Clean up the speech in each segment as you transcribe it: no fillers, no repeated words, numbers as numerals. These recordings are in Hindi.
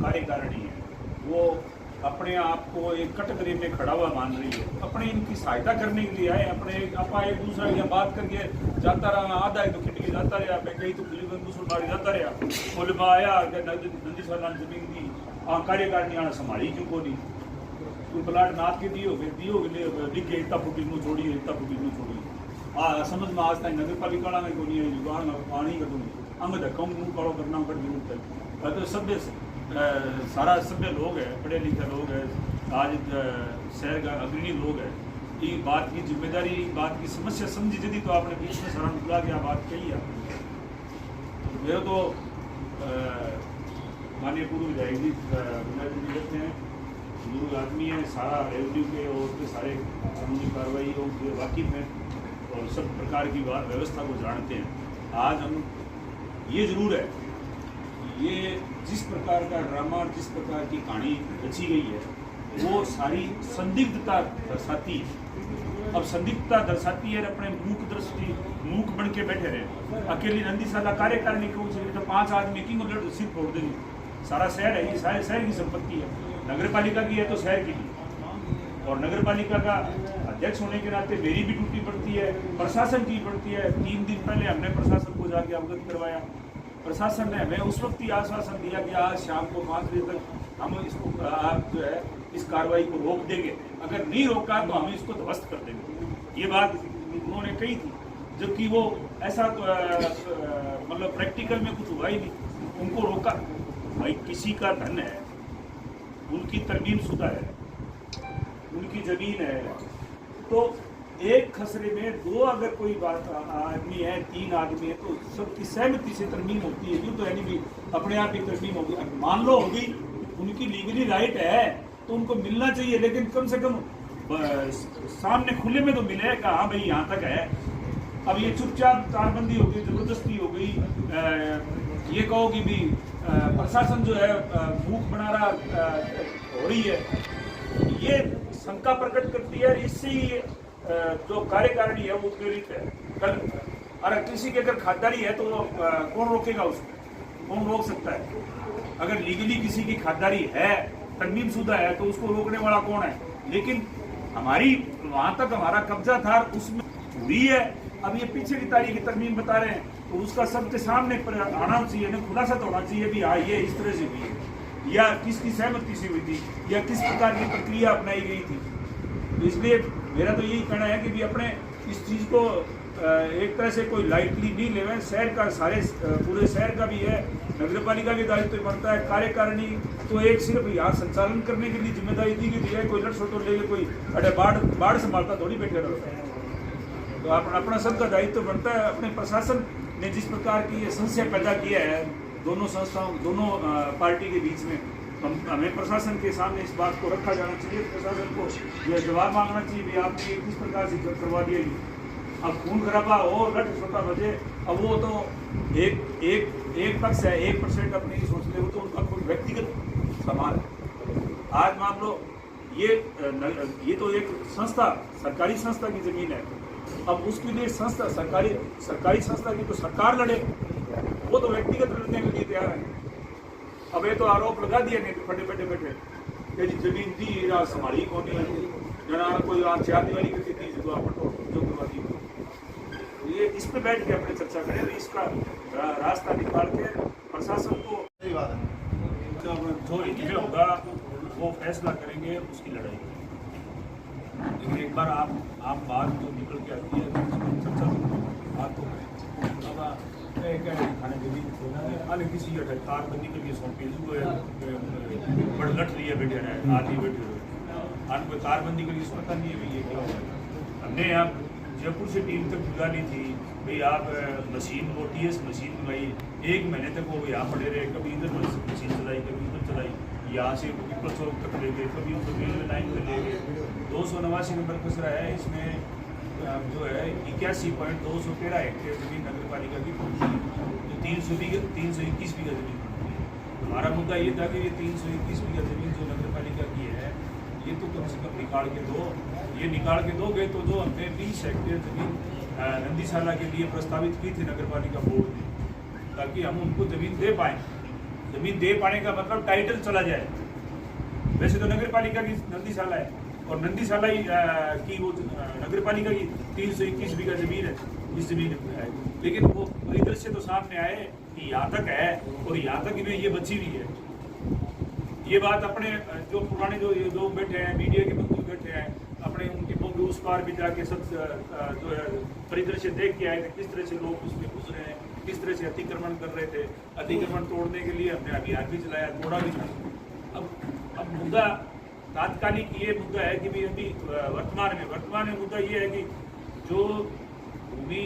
कार्यकारिणी है वो अपने आप को एक कटघरे में खड़ा हुआ मान रही है, अपने इनकी सहायता करने के लिए आए। अपने आपा एक दूसरा यहाँ बात करके जाता रहा, आधा है तो खिड़की जाता रहा, कहीं तो दूसरा मारी जाता रहा, बोले मैं आया नंदी साल जमीन दी कार्यकारिणी आना संभाली क्यों को नहीं, तू प्लाट नाथ के दियो लिख के इतना फुटी नू छोड़ी इतना फुटी नू छोड़ी समझ में आज तक नगर पालिका में को नहीं जुगाड़ पानी कर दूंगी अंग धक्का मुँह काड़ो करना कर जरूरत है। तो सभ्य सारा सभ्य लोग है, पढ़े लिखे लोग है, आज शहर का अग्रणी लोग है, ये बात की जिम्मेदारी बात की समस्या समझी जदी तो आपने बीच में सराहना बुला के बात कही है। तो मेरे तो माननीय पूर्व विधायक जी कहते हैं बुजुर्ग आदमी है, सारा रेवेन्यू के और उसके सारे कानूनी कार्रवाई और वाकिफ हैं और सब प्रकार की व्यवस्था को जानते हैं। आज हम ये जरूर है ये जिस प्रकार का ड्रामा जिस प्रकार की कहानी रची गई है वो सारी संदिग्धता दर्शाती है। अब संदिग्धता दर्शाती है अपने मूक बन के बैठे रहे, अकेली नंदीशाला कार्यकारिणी को 5 आदमी की सिर फोड़ देंगे, सारा शहर है, ये सारे शहर की संपत्ति है, नगर पालिका की है तो शहर की भी, और नगर पालिका का अध्यक्ष होने के नाते मेरी भी ड्यूटी पड़ती है, प्रशासन की पड़ती है। 3 दिन पहले हमने प्रशासन को जाके अवगत करवाया, प्रशासन ने हमें उस वक्त ही आश्वासन दिया कि आज शाम को 5 बजे तक हम इसको आप जो है इस कार्रवाई को रोक देंगे, अगर नहीं रोका तो हम इसको ध्वस्त कर देंगे। ये बात उन्होंने कही थी, जबकि वो ऐसा मतलब प्रैक्टिकल में कुछ हुआ ही नहीं, उनको रोका। भाई किसी का धन है, उनकी तरमीम शुदा है, उनकी जमीन है, तो एक खसरे में 2 अगर कोई बात आदमी है 3 आदमी है तो सबकी सहमति से तरमीम होती है, यूँ तो यानी भी अपने आप ही तरमीम होगी। मान लो होगी, उनकी लीगली राइट है तो उनको मिलना चाहिए, लेकिन कम से कम सामने खुले में तो मिलेगा, हाँ भाई यहाँ तक है। अब ये चुपचाप तारबंदी हो गई, जबरदस्ती हो गई, ये कहो कि भी प्रशासन जो है मूक बना रहा हो रही है, ये शंका प्रकट करती है। इससे ही जो कार्यकारिणी है वो उत्प्रेरित है। कल अगर किसी की अगर खातिरदारी है तो कौन रोकेगा उसको, कौन रोक सकता है? अगर लीगली किसी की खातिरदारी है, तरमीम शुदा है, तो उसको रोकने वाला कौन है? लेकिन हमारी वहां तक हमारा कब्जा था, उसमें हुई है। अब ये पीछे की तारीख की तरमीम बता रहे हैं तो उसका सबके सामने आना चाहिए ना, खुलासा तो होना चाहिए भी हाँ ये इस तरह से हुई है, या किसकी सहमति से हुई थी, या किस प्रकार की प्रक्रिया अपनाई गई थी। तो इसलिए मेरा तो यही कहना है कि भी अपने इस चीज़ को एक तरह से कोई लाइटली नहीं लेवे। शहर का सारे पूरे शहर का भी है, नगर पालिका भी दायित्व तो बनता है। कार्यकारिणी तो एक सिर्फ यहाँ संचालन करने के लिए जिम्मेदारी दी गई है, कोई लट छोटो लेके कोई अरे बाढ़ संभालता थोड़ी बैठे रहता है। तो अपना सबका दायित्व बनता है। अपने प्रशासन ने जिस प्रकार की ये समस्या पैदा किया है दोनों संस्थाओं दोनों पार्टी के बीच में, हमें प्रशासन के सामने इस बात को रखा जाना चाहिए। प्रशासन को यह जवाब मांगना चाहिए भी आपने किस प्रकार से करवा दिया। अब खून खराबा हो, लट छोटा बजे, अब वो तो एक पक्ष है, 1% अपने सोच ले, वो तो उनका कोई व्यक्तिगत सवाल है। आज मान लो ये तो एक संस्था, सरकारी संस्था की जमीन है, अब उसके लिए संस्था सरकारी संस्था की तो सरकार लड़े, वो तो व्यक्तिगत लड़ने के लिए तैयार है। अब ये तो आरोप लगा दिया नहीं फटे बैठे जमीन दी संभाली कौन जना कोई 4 दिवाली करती थी जो करवा दी। ये इस पे बैठ के अपने चर्चा करें, तो इसका रास्ता निकाल के प्रशासन को जो इनमें होगा वो फैसला करेंगे, उसकी लड़ाई। लेकिन एक बार आप बात जो निकल के आती है चर्चा बात तो करें। खाने जमीन अन्य किसी तारबंदी के लिए सौंपी बड़ लट रही है बैठे रहे आदमी बैठे हुए, अन्य कोई तारबंदी के लिए पता नहीं है भाई ये क्या होगा। हमने यहाँ जयपुर से टीम तक बुलाई थी भाई आप मशीन वो TS मशीन मंगाई, 1 महीने तक वो यहाँ पड़े रहे, कभी इधर मशीन चलाई कभी उधर चलाई, यहाँ से पीपल चौक तक ले गए, कभी उधर रेलवे लाइन पर ले गए। 289 नंबर कचरा है, इसमें जो है 81.213 हेक्टेयर जमीन नगर पालिका की पड़ती है, जो 321 बीघा जमीन पड़ती है। हमारा मुद्दा ये था कि ये 321 बीघा जमीन जो नगर पालिका की है ये तो कम से कम निकाल के दो। ये निकाल के दोगे तो जो हमने 20 हेक्टेयर जमीन नंदीशाला के लिए प्रस्तावित की थी नगर पालिका बोर्ड ने, ताकि हम उनको जमीन दे पाएँ। जमीन दे पाने का मतलब टाइटल चला जाए। वैसे तो नगर पालिका की नंदीशाला है और नंदीशाला की वो नगर पालिका की 321 बीघा जमीन है, इस जमीन है, लेकिन वो परिदृश्य तो सामने आए कि यहाँ तक है और यहाँ तक में ये बची हुई है। ये बात अपने जो पुराने जो लोग बैठे हैं, मीडिया के बंधु बैठे हैं, अपने उनके मुंह के उस पार भी जाके सब जो है परिदृश्य देख के आए थे, किस तरह से लोग उसमें घुस रहे हैं, किस तरह से अतिक्रमण कर रहे थे। अतिक्रमण तोड़ने के लिए हमने अभियान भी चलाया, तोड़ा भी था। अब मुद्दा तात्कालिक ये मुद्दा है कि भाई अभी वर्तमान में मुद्दा ये है कि जो भूमि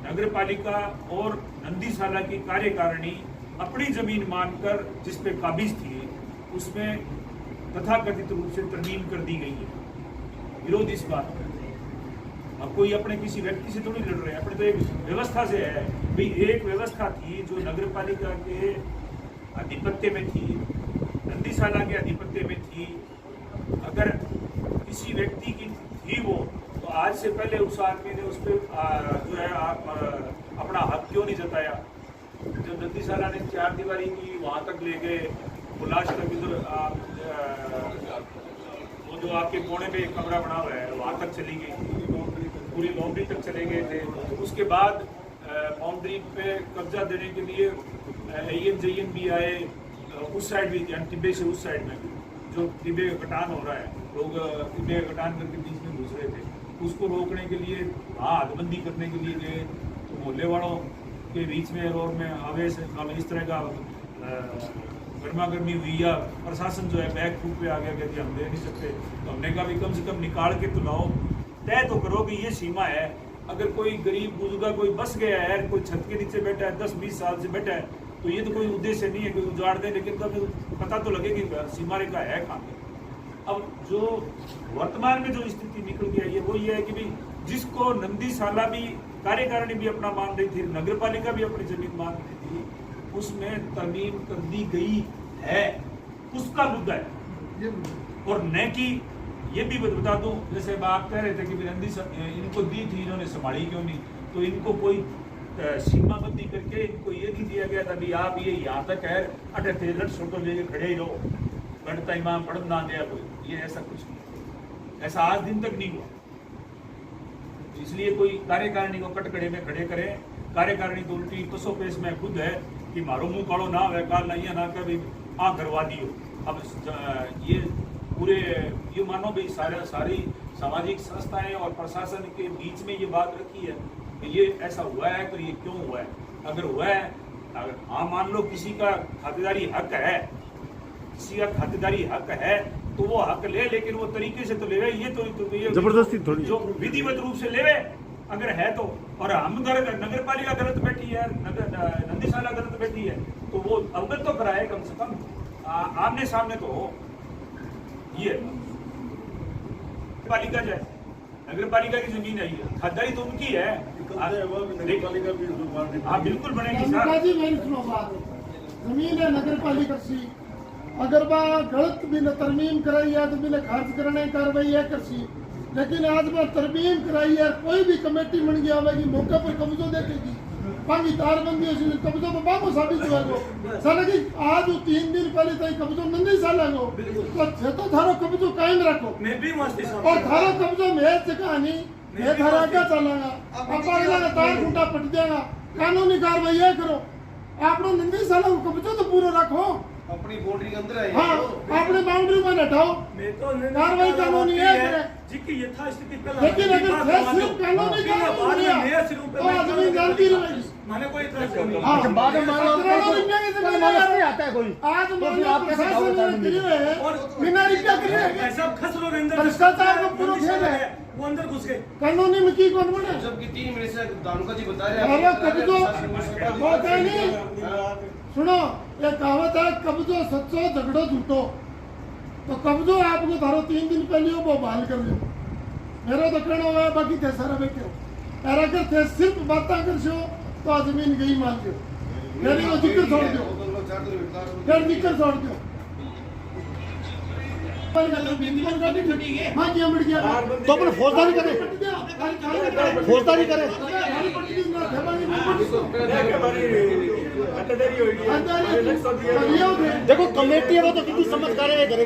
नगर पालिका और नंदीशाला की कार्यकारिणी अपनी जमीन मानकर जिस पे काबिज थी, उसमें तथाकथित रूप से तरमीम कर दी गई है। विरोध इस बात का, अब कोई अपने किसी व्यक्ति से थोड़ी लड़ रहे हैं, अपने तो एक व्यवस्था से है। भाई एक व्यवस्था थी जो नगर पालिका के आधिपत्य में थी, नंदीशाला के आधिपत्य में थी। अगर किसी व्यक्ति की थी वो, तो आज से पहले उस आदमी ने उस पर जो है अपना हक क्यों नहीं जताया। जब नंदीशाला ने 4 दीवारी की वहाँ तक ले गए, वो लास्ट तक इधर वो जो आपके कोने पे एक कमरा बना हुआ है वहाँ तक चली गई, पूरी बाउंड्री तक चले गए थे। उसके बाद बाउंड्री पे कब्जा देने के लिए AN भी आए, उस साइड भी, टिब्बे से उस साइड में जो टिब्बे का कटान हो रहा है, लोग टिब्बे का कटान करके बीच में घुस रहे थे, उसको रोकने के लिए वहाँ हदबंदी करने के लिए गए। तो मोहल्ले वालों के बीच में रोड में आवेश इस तरह का गर्मा गर्मी हुई, या प्रशासन जो है बैक फुट पे आ गया, कहते हम दे नहीं सकते। तो हमने कहा भी कम से कम निकाल के तो लाओ, तय तो करो कि ये सीमा है। अगर कोई गरीब बुजुर्ग कोई बस गया है, कोई छत के नीचे बैठा है, 10-20 साल से बैठा है, तो ये तो कोई उद्देश्य नहीं है कोई उजाड़ दे, लेकिन कभी पता तो लगे कि सीमा रेखा है कहाँ पे। अब जो वर्तमान में जो स्थिति निकल के आई है वो ये है कि भाई जिसको नंदीशाला भी कार्यकारिणी भी अपना मान रही थी, नगर पालिका भी अपनी जमीन मान रही थी, उसमें तरमीम कर दी गई है, उसका मुद्दा है। और न कि ये भी बता दूं, जैसे आप कह रहे थे कि नंदी इनको दी थी, इन्होंने संभाली क्यों नहीं, तो इनको कोई सीमाबंदी करके इनको ये नहीं दिया गया था भी आप ये यहाँ तक है, अटे थे लट छोटो लेके खड़े ही रहो, गणता इमाम पढ़ ना दिया कोई, ये ऐसा कुछ नहीं, ऐसा आज दिन तक नहीं हुआ। इसलिए कोई कार्यकारिणी को कटकड़े में खड़े करें, कार्यकारिणी तो उल्टी पसो पेश में खुद है कि मारो मुंह कालो ना है, काल नहीं ना कर आ करवा दियो। अब ये पूरे ये मानो भाई सारी सामाजिक संस्थाएं और प्रशासन के बीच में ये बात रखी है कि ये ऐसा हुआ है, तो ये क्यों हुआ है। अगर हुआ है, अगर हाँ मान लो किसी का खातेदारी हक है, किसी का खातेदारी हक है, तो वो हक ले, लेकिन वो तरीके से तो लेवे, ये तो ये जबरदस्ती थोड़ी, जो विधिवत रूप से लेवे अगर है तो। और हम नगर पालिका गलत बैठी है, नंदीशाला गलत बैठी है, तो वो अवगत तो कराए कम से कम, आमने सामने तो हो। ये पालिका जाए, नगर पालिका की जमीन है, ये खातेदारी तो उनकी है। हाँ बिल्कुल बनेगी जमीन है नगर पालिका की, अगर बा गलत भी न तरमीम कराई है तो बिना खर्च करने कार्रवाई है करसी, लेकिन आज बा तरमीम कराई है, कोई भी कमेटी बन गया होगी मौके पर कब्जो देखेगी, पांगी तारबंदी कब्जो तो बाबू साबित हुआ साला कि आज 3 दिन पहले तक कब्जो नंदीशाला को, तो थारो कब्जो कायम रखो, मैं भी और थारो कब्जो मेरे जगह नहीं, मैं थारा क्या चलागा, अपा लगा तार खूंटा पट जाएगा, कानूनी कार्रवाई करो। आप लोग नंदीशाला को कब्जो तो पूरा रखो, अपनी बाउंड्री के अंदर है। हाँ, अपने बाउंड्री में हटाओ, कार्रवाई कानूनी है जिसकी यथास्थिति पे, लेकिन अगर सिर्फ कानूनी कार्रवाई तो आदमी जानती रहेगी। माने कोई इतराज नहीं। हाँ, बाद में मान लो नहीं आता है कोई, आज मान लो प्रशासन ने किए हैं और बिना रिक्शा किए हैं, ऐसा खस लोग अंदर भ्रष्टाचार को पूरा खेल है, वो अंदर घुस गए। कानूनी में की कौन बने, जबकि 3 महीने से दानुका जी बता रहे हैं अरे कब्जो वो कहीं नहीं, सुनो ये कहावत है कब्जो सच्चो झगड़ो झूठो, तो कब्जो आपको थारो 3 दिन पहले वो बहाल कर लो, मेरा तो कहना हुआ बाकी थे सारा बैठे हो, अगर थे सिर्फ बातें कर सो तो जमीन गई मान दो, मेरी वो जिक्र छोड़ दो, फिर जिक्र छोड़ दो, हाँ जी मिट गया तो अपने फौजदारी करे, फौजदारी करे। अंदर ये होते देखो कमेटी है वो तो विधि समझ कार्रवाई करेगी।